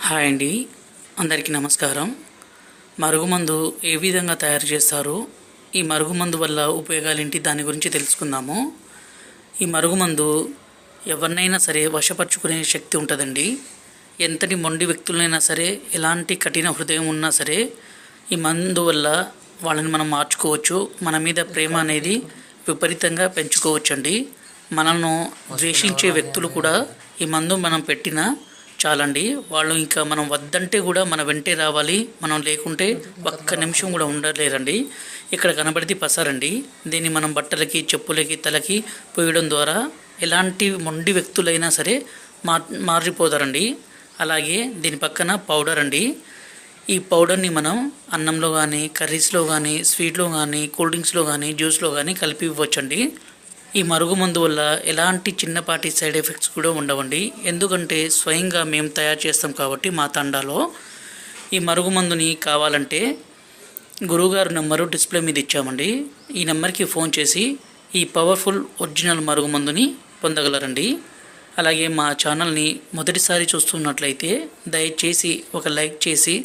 Hi అండి, అందరికీ నమస్కారం. మరుగుమందు ఏ విధంగా తయారు చేస్తారు, ఈ మరుగుమందు వల్ల ఉపయోగాలేంటి, దాని గురించి తెలుసుకుందాము. ఈ మరుగుమందు ఎవరినైనా సరే వశపరుచుకునే శక్తి ఉంటుందండి. ఎంతటి మొండి వ్యక్తులైనా సరే, ఎలాంటి కఠిన హృదయం ఉన్నా సరే, ఈ మందు వల్ల వాళ్ళని మనం మార్చుకోవచ్చు. మన మీద ప్రేమ అనేది విపరీతంగా పెంచుకోవచ్చండి. మనల్ని ద్వేషించే వ్యక్తులు కూడా ఈ మందు మనం పెట్టినా చాలండి, వాళ్ళు ఇంకా మనం వద్దంటే కూడా మన వెంటే రావాలి. మనం లేకుంటే ఒక్క నిమిషం కూడా ఉండలేరండి. ఇక్కడ కనబడితే పసారండి. దీన్ని మనం బట్టలకి, చెప్పులకి, తలకి పోయడం ద్వారా ఎలాంటి మొండి వ్యక్తులైనా సరే మారిపోతారండి. అలాగే దీని పక్కన పౌడర్ అండి. ఈ పౌడర్ని మనం అన్నంలో కానీ, కర్రీస్లో కానీ, స్వీట్లో కానీ, కూల్ డ్రింక్స్లో కానీ, జ్యూస్లో కానీ కలిపి ఇవ్వచ్చండి. ఈ మరుగుమందు వల్ల ఎలాంటి చిన్నపాటి సైడ్ ఎఫెక్ట్స్ కూడా ఉండవండి. ఎందుకంటే స్వయంగా మేము తయారు చేస్తాం కాబట్టి మా తండాలో. ఈ మరుగుమందుని కావాలంటే గురువుగారు నెంబరు డిస్ప్లే మీద ఇచ్చామండి. ఈ నెంబర్కి ఫోన్ చేసి ఈ పవర్ఫుల్ ఒరిజినల్ మరుగుమందుని పొందగలరండి. అలాగే మా ఛానల్ని మొదటిసారి చూస్తున్నట్లయితే దయచేసి ఒక లైక్ చేసి